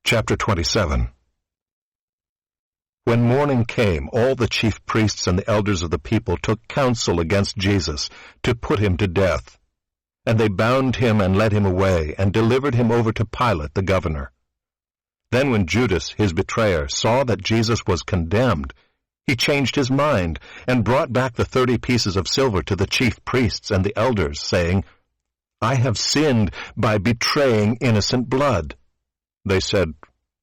Chapter 27. When morning came, all the chief priests and the elders of the people took counsel against Jesus to put him to death. And they bound him and led him away, and delivered him over to Pilate the governor. Then when Judas, his betrayer, saw that Jesus was condemned, he changed his mind, and brought back the 30 pieces of silver to the chief priests and the elders, saying, "I have sinned by betraying innocent blood." They said,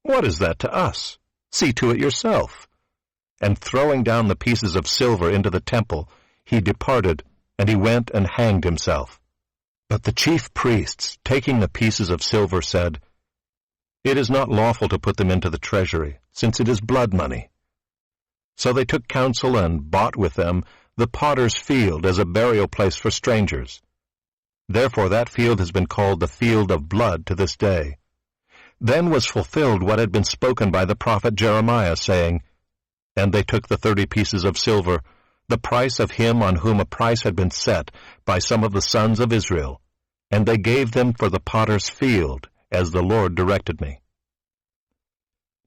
"What is that to us? See to it yourself." And throwing down the pieces of silver into the temple, he departed, and he went and hanged himself. But the chief priests, taking the pieces of silver, said, "It is not lawful to put them into the treasury, since it is blood money." So they took counsel and bought with them the potter's field as a burial place for strangers. Therefore that field has been called the field of blood to this day. Then was fulfilled what had been spoken by the prophet Jeremiah, saying, "And they took the 30 pieces of silver, the price of him on whom a price had been set by some of the sons of Israel, and they gave them for the potter's field, as the Lord directed me."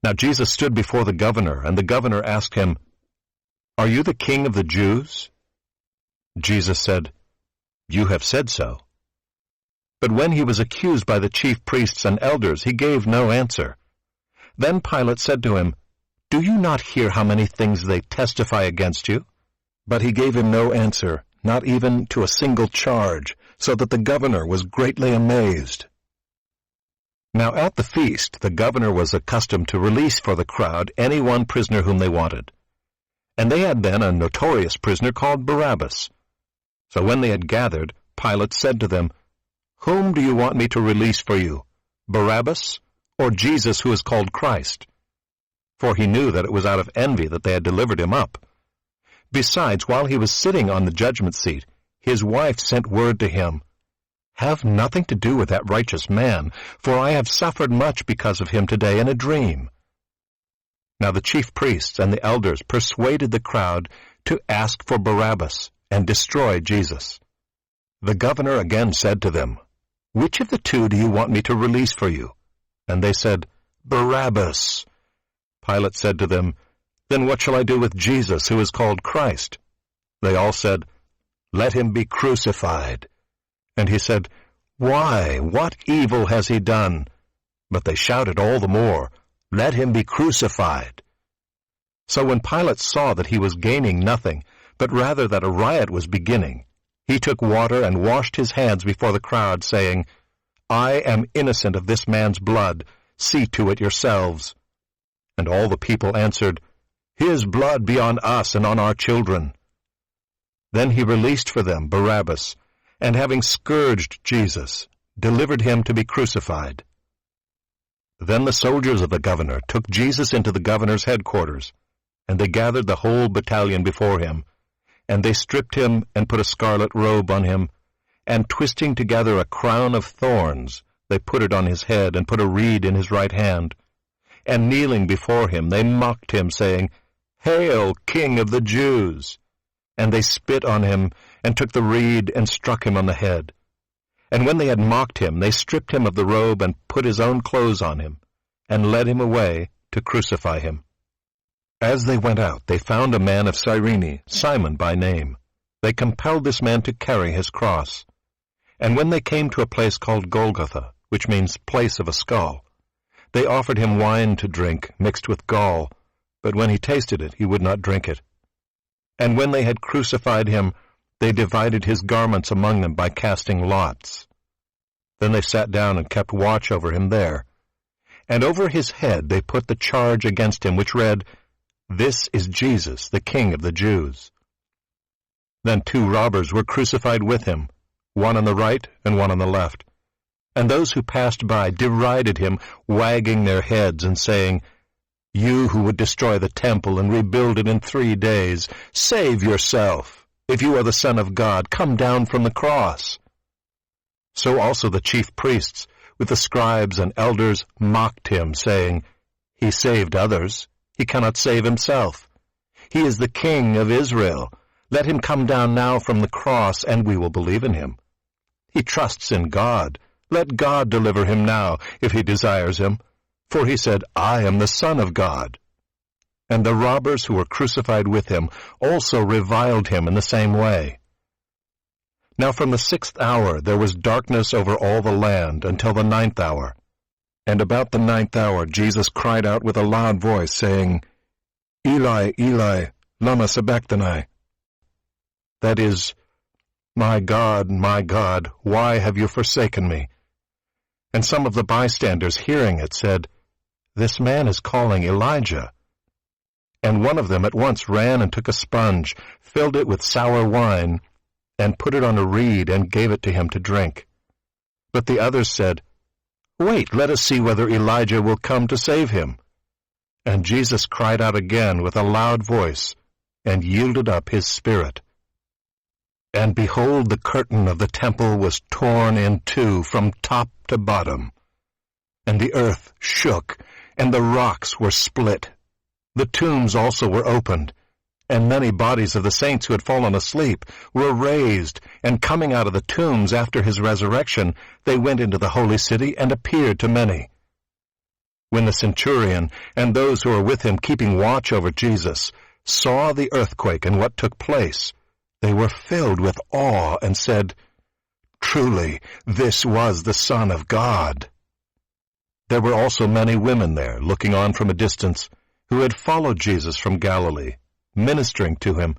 Now Jesus stood before the governor, and the governor asked him, "Are you the king of the Jews?" Jesus said, "You have said so." But when he was accused by the chief priests and elders, he gave no answer. Then Pilate said to him, "Do you not hear how many things they testify against you?" But he gave him no answer, not even to a single charge, so that the governor was greatly amazed. Now at the feast the governor was accustomed to release for the crowd any one prisoner whom they wanted. And they had then a notorious prisoner called Barabbas. So when they had gathered, Pilate said to them, "Whom do you want me to release for you, Barabbas or Jesus who is called Christ?" For he knew that it was out of envy that they had delivered him up. Besides, while he was sitting on the judgment seat, his wife sent word to him, "Have nothing to do with that righteous man, for I have suffered much because of him today in a dream." Now the chief priests and the elders persuaded the crowd to ask for Barabbas and destroy Jesus. The governor again said to them, "Which of the two do you want me to release for you?" And they said, "Barabbas." Pilate said to them, "Then what shall I do with Jesus, who is called Christ?" They all said, "Let him be crucified." And he said, "Why? What evil has he done?" But they shouted all the more, "Let him be crucified." So when Pilate saw that he was gaining nothing, but rather that a riot was beginning, he took water and washed his hands before the crowd, saying, "I am innocent of this man's blood. See to it yourselves." And all the people answered, "His blood be on us and on our children." Then he released for them Barabbas, and having scourged Jesus, delivered him to be crucified. Then the soldiers of the governor took Jesus into the governor's headquarters, and they gathered the whole battalion before him. And they stripped him and put a scarlet robe on him, and twisting together a crown of thorns, they put it on his head and put a reed in his right hand. And kneeling before him, they mocked him, saying, "Hail, King of the Jews!" And they spit on him, and took the reed and struck him on the head. And when they had mocked him, they stripped him of the robe and put his own clothes on him, and led him away to crucify him. As they went out, they found a man of Cyrene, Simon by name. They compelled this man to carry his cross. And when they came to a place called Golgotha, which means place of a skull, they offered him wine to drink mixed with gall, but when he tasted it, he would not drink it. And when they had crucified him, they divided his garments among them by casting lots. Then they sat down and kept watch over him there. And over his head they put the charge against him, which read, "This is Jesus, the King of the Jews." Then 2 robbers were crucified with him, one on the right and one on the left. And those who passed by derided him, wagging their heads and saying, "You who would destroy the temple and rebuild it in 3 days, save yourself. If you are the Son of God, come down from the cross." So also the chief priests, with the scribes and elders, mocked him, saying, "He saved others. He cannot save himself. He is the King of Israel. Let him come down now from the cross, and we will believe in him. He trusts in God. Let God deliver him now, if he desires him. For he said, I am the Son of God. And the robbers who were crucified with him also reviled him in the same way. Now from the 6th hour there was darkness over all the land until the 9th hour. And about the 9th hour Jesus cried out with a loud voice, saying, Eli, Eli, lama sabachthani. That is, my God, why have you forsaken me? And some of the bystanders hearing it said, This man is calling Elijah. And one of them at once ran and took a sponge, filled it with sour wine, and put it on a reed and gave it to him to drink. But the others said, Wait, let us see whether Elijah will come to save him. And Jesus cried out again with a loud voice, and yielded up his spirit. And behold, the curtain of the temple was torn in two from top to bottom. And the earth shook, and the rocks were split. The tombs also were opened, and many bodies of the saints who had fallen asleep were raised, and coming out of the tombs after his resurrection, they went into the holy city and appeared to many. When the centurion and those who were with him keeping watch over Jesus saw the earthquake and what took place, they were filled with awe and said, Truly, this was the Son of God. There were also many women there, looking on from a distance, who had followed Jesus from Galilee, ministering to him,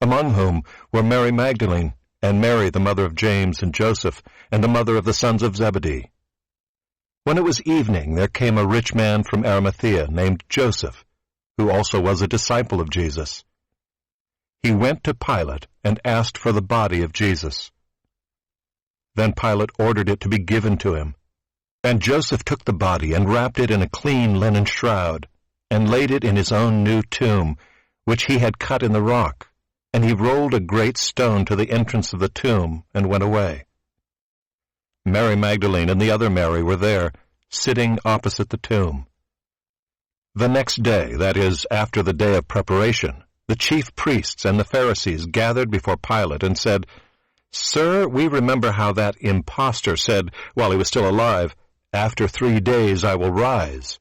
among whom were Mary Magdalene, and Mary the mother of James and Joseph, and the mother of the sons of Zebedee. When it was evening, there came a rich man from Arimathea named Joseph, who also was a disciple of Jesus. He went to Pilate and asked for the body of Jesus. Then Pilate ordered it to be given to him. And Joseph took the body and wrapped it in a clean linen shroud, and laid it in his own new tomb, which he had cut in the rock. And he rolled a great stone to the entrance of the tomb, and went away. Mary Magdalene and the other Mary were there, sitting opposite the tomb. The next day, that is, after the day of preparation, the chief priests and the Pharisees gathered before Pilate and said, Sir, we remember how that impostor said, while he was still alive, After 3 days I will rise.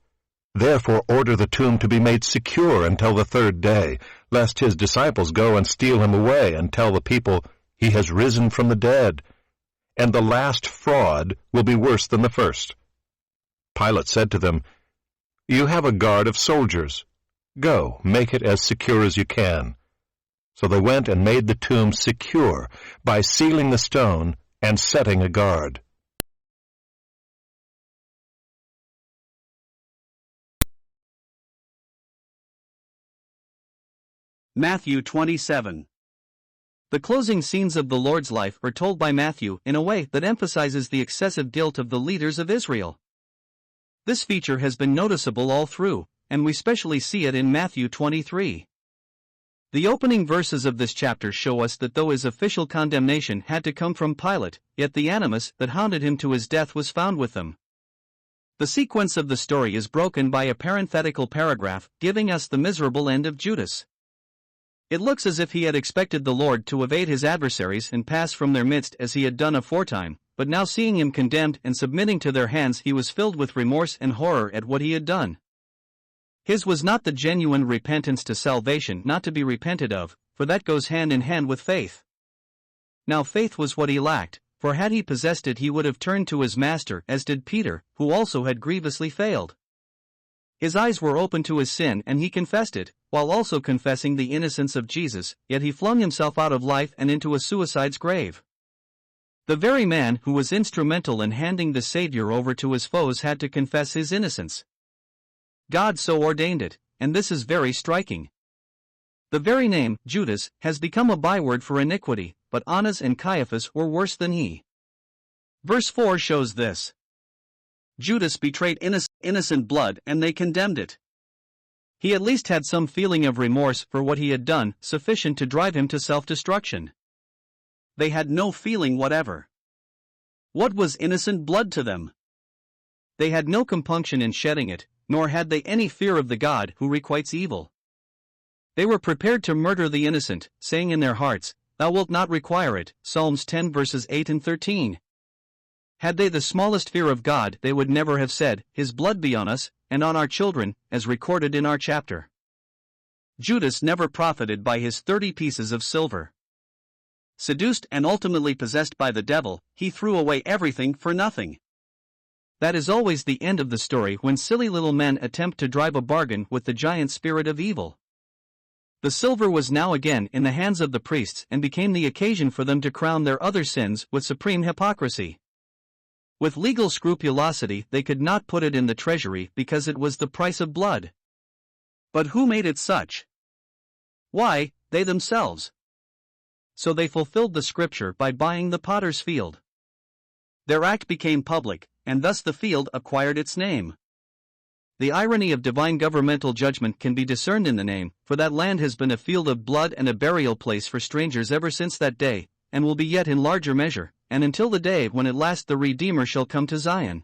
Therefore order the tomb to be made secure until the 3rd day, lest his disciples go and steal him away and tell the people, He has risen from the dead. And the last fraud will be worse than the first. Pilate said to them, You have a guard of soldiers. Go, make it as secure as you can. So they went and made the tomb secure by sealing the stone and setting a guard. Matthew 27. The closing scenes of the Lord's life are told by Matthew in a way that emphasizes the excessive guilt of the leaders of Israel. This feature has been noticeable all through, and we especially see it in Matthew 23. The opening verses of this chapter show us that though his official condemnation had to come from Pilate, yet the animus that hounded him to his death was found with them. The sequence of the story is broken by a parenthetical paragraph giving us the miserable end of Judas. It looks as if he had expected the Lord to evade his adversaries and pass from their midst as he had done aforetime, but now seeing him condemned and submitting to their hands, he was filled with remorse and horror at what he had done. His was not the genuine repentance to salvation not to be repented of, for that goes hand in hand with faith. Now faith was what he lacked, for had he possessed it he would have turned to his master, as did Peter, who also had grievously failed. His eyes were open to his sin and he confessed it, while also confessing the innocence of Jesus, yet he flung himself out of life and into a suicide's grave. The very man who was instrumental in handing the Savior over to his foes had to confess his innocence. God so ordained it, and this is very striking. The very name, Judas, has become a byword for iniquity, but Annas and Caiaphas were worse than he. Verse 4 shows this. Judas betrayed innocent blood and they condemned it. He at least had some feeling of remorse for what he had done, sufficient to drive him to self-destruction. They had no feeling whatever. What was innocent blood to them? They had no compunction in shedding it, nor had they any fear of the God who requites evil. They were prepared to murder the innocent, saying in their hearts, Thou wilt not require it, Psalms 10 verses 8 and 13. Had they the smallest fear of God, they would never have said, "His blood be on us, and on our children," as recorded in our chapter. Judas never profited by his 30 pieces of silver. Seduced and ultimately possessed by the devil, he threw away everything for nothing. That is always the end of the story when silly little men attempt to drive a bargain with the giant spirit of evil. The silver was now again in the hands of the priests and became the occasion for them to crown their other sins with supreme hypocrisy. With legal scrupulosity, they could not put it in the treasury because it was the price of blood. But who made it such? Why, they themselves. So they fulfilled the scripture by buying the potter's field. Their act became public, and thus the field acquired its name. The irony of divine governmental judgment can be discerned in the name, for that land has been a field of blood and a burial place for strangers ever since that day, and will be yet in larger measure, and until the day when at last the Redeemer shall come to Zion.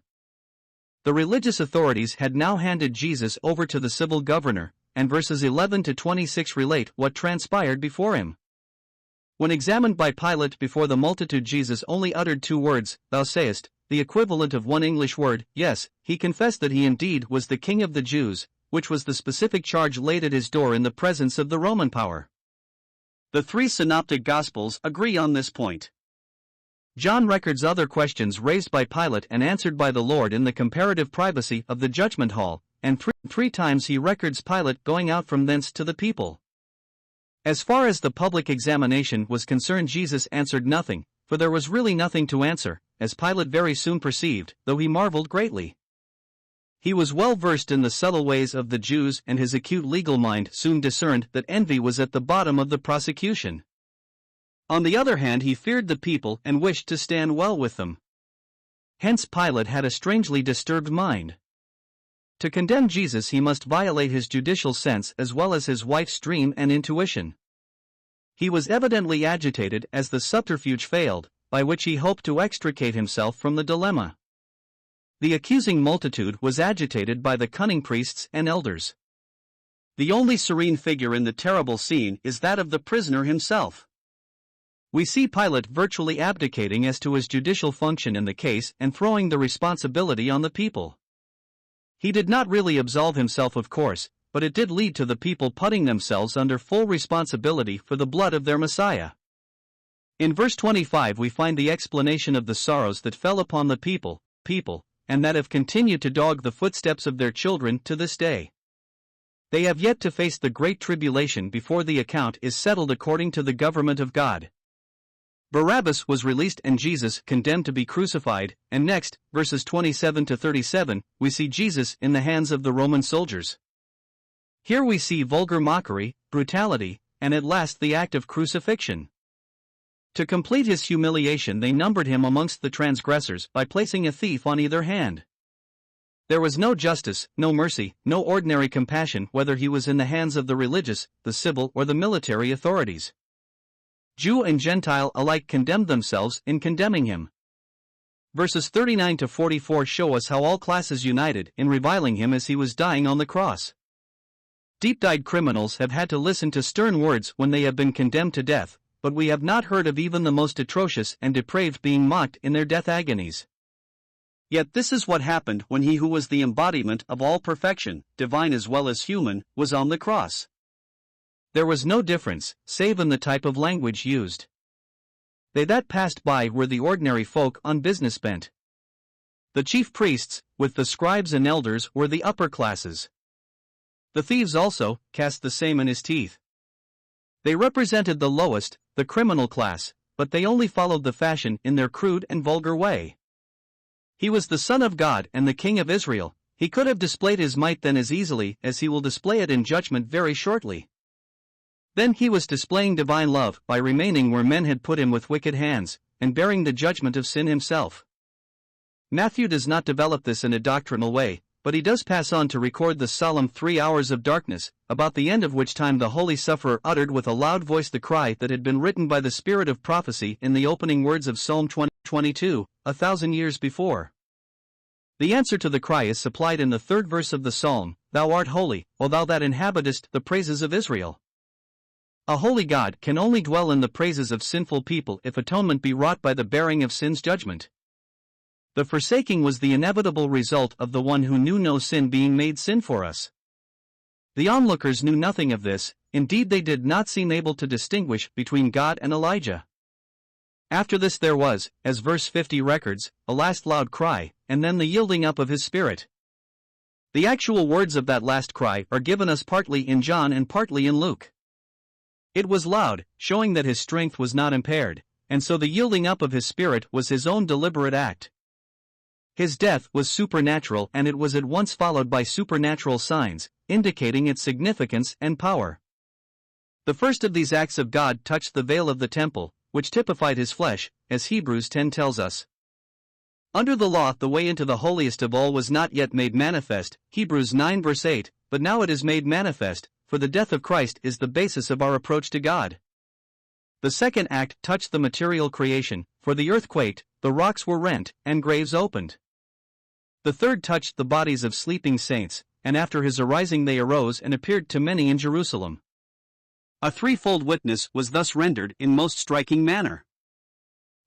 The religious authorities had now handed Jesus over to the civil governor, and verses 11 to 26 relate what transpired before him. When examined by Pilate before the multitude, Jesus only uttered 2 words, "Thou sayest," the equivalent of one English word, "yes." He confessed that he indeed was the King of the Jews, which was the specific charge laid at his door in the presence of the Roman power. The 3 synoptic Gospels agree on this point. John records other questions raised by Pilate and answered by the Lord in the comparative privacy of the judgment hall, and three times he records Pilate going out from thence to the people. As far as the public examination was concerned, Jesus answered nothing, for there was really nothing to answer, as Pilate very soon perceived, though he marveled greatly. He was well versed in the subtle ways of the Jews, and his acute legal mind soon discerned that envy was at the bottom of the prosecution. On the other hand, he feared the people and wished to stand well with them. Hence Pilate had a strangely disturbed mind. To condemn Jesus, he must violate his judicial sense as well as his wife's dream and intuition. He was evidently agitated as the subterfuge failed, by which he hoped to extricate himself from the dilemma. The accusing multitude was agitated by the cunning priests and elders. The only serene figure in the terrible scene is that of the prisoner himself. We see Pilate virtually abdicating as to his judicial function in the case and throwing the responsibility on the people. He did not really absolve himself, of course, but it did lead to the people putting themselves under full responsibility for the blood of their Messiah. In verse 25 we find the explanation of the sorrows that fell upon the people, and that have continued to dog the footsteps of their children to this day. They have yet to face the great tribulation before the account is settled according to the government of God. Barabbas was released and Jesus condemned to be crucified, and next, verses 27 to 37, we see Jesus in the hands of the Roman soldiers. Here we see vulgar mockery, brutality, and at last the act of crucifixion. To complete his humiliation, they numbered him amongst the transgressors by placing a thief on either hand. There was no justice, no mercy, no ordinary compassion, whether he was in the hands of the religious, the civil, or the military authorities. Jew and Gentile alike condemned themselves in condemning him. Verses 39 to 44 show us how all classes united in reviling him as he was dying on the cross. Deep-dyed criminals have had to listen to stern words when they have been condemned to death, but we have not heard of even the most atrocious and depraved being mocked in their death agonies. Yet this is what happened when he who was the embodiment of all perfection, divine as well as human, was on the cross. There was no difference, save in the type of language used. They that passed by were the ordinary folk on business bent. The chief priests, with the scribes and elders, were the upper classes. The thieves also cast the same in his teeth. They represented the lowest, the criminal class, but they only followed the fashion in their crude and vulgar way. He was the Son of God and the King of Israel. He could have displayed his might then as easily as he will display it in judgment very shortly. Then he was displaying divine love by remaining where men had put him with wicked hands, and bearing the judgment of sin himself. Matthew does not develop this in a doctrinal way, but he does pass on to record the solemn 3 hours of darkness, about the end of which time the Holy Sufferer uttered with a loud voice the cry that had been written by the spirit of prophecy in the opening words of Psalm 22, 1,000 years before. The answer to the cry is supplied in the 3rd verse of the psalm, "Thou art holy, O thou that inhabitest the praises of Israel." A holy God can only dwell in the praises of sinful people if atonement be wrought by the bearing of sin's judgment. The forsaking was the inevitable result of the one who knew no sin being made sin for us. The onlookers knew nothing of this, indeed they did not seem able to distinguish between God and Elijah. After this there was, as verse 50 records, a last loud cry, and then the yielding up of his spirit. The actual words of that last cry are given us partly in John and partly in Luke. It was loud, showing that his strength was not impaired, and so the yielding up of his spirit was his own deliberate act. His death was supernatural, and it was at once followed by supernatural signs, indicating its significance and power. The first of these acts of God touched the veil of the temple, which typified his flesh, as Hebrews 10 tells us. Under the law the way into the holiest of all was not yet made manifest, Hebrews 9 verse 8, but now it is made manifest, for the death of Christ is the basis of our approach to God. The second act touched the material creation, for the earth quaked, the rocks were rent, and graves opened. The third touched the bodies of sleeping saints, and after his arising they arose and appeared to many in Jerusalem. A threefold witness was thus rendered in most striking manner.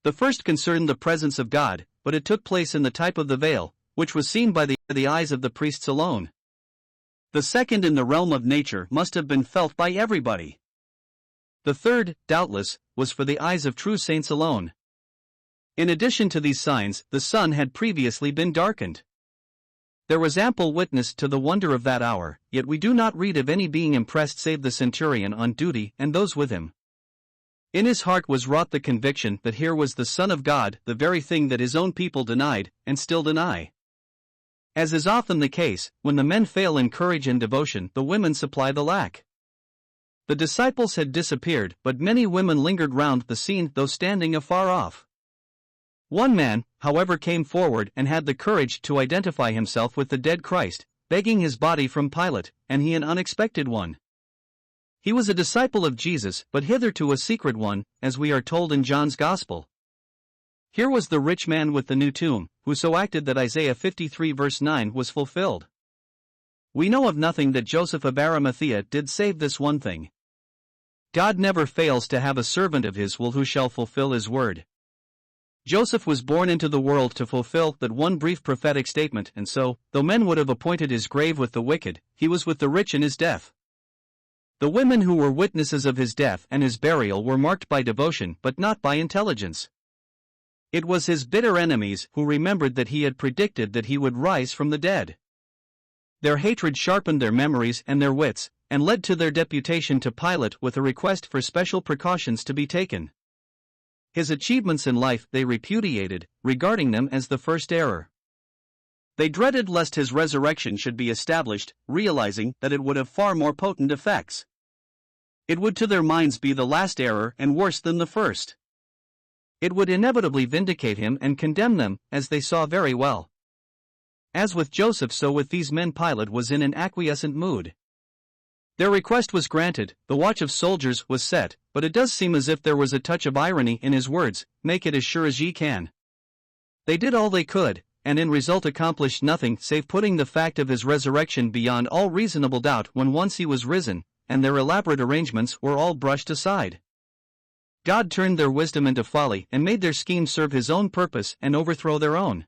The first concerned the presence of God, but it took place in the type of the veil, which was seen by the eyes of the priests alone. The second in the realm of nature must have been felt by everybody. The third, doubtless, was for the eyes of true saints alone. In addition to these signs, the sun had previously been darkened. There was ample witness to the wonder of that hour, yet we do not read of any being impressed save the centurion on duty and those with him. In his heart was wrought the conviction that here was the Son of God, the very thing that his own people denied, and still deny. As is often the case, when the men fail in courage and devotion, the women supply the lack. The disciples had disappeared, but many women lingered round the scene, though standing afar off. One man, however, came forward and had the courage to identify himself with the dead Christ, begging his body from Pilate, and he an unexpected one. He was a disciple of Jesus, but hitherto a secret one, as we are told in John's Gospel. Here was the rich man with the new tomb, who so acted that Isaiah 53 verse 9 was fulfilled. We know of nothing that Joseph of Arimathea did save this one thing. God never fails to have a servant of his will who shall fulfill his word. Joseph was born into the world to fulfill that one brief prophetic statement, and so, though men would have appointed his grave with the wicked, he was with the rich in his death. The women who were witnesses of his death and his burial were marked by devotion but not by intelligence. It was his bitter enemies who remembered that he had predicted that he would rise from the dead. Their hatred sharpened their memories and their wits, and led to their deputation to Pilate with a request for special precautions to be taken. His achievements in life they repudiated, regarding them as the first error. They dreaded lest his resurrection should be established, realizing that it would have far more potent effects. It would to their minds be the last error and worse than the first. It would inevitably vindicate him and condemn them, as they saw very well. As with Joseph, so with these men Pilate was in an acquiescent mood. Their request was granted, the watch of soldiers was set, but it does seem as if there was a touch of irony in his words, "Make it as sure as ye can." They did all they could, and in result accomplished nothing save putting the fact of his resurrection beyond all reasonable doubt when once he was risen, and their elaborate arrangements were all brushed aside. God turned their wisdom into folly and made their scheme serve his own purpose and overthrow their own.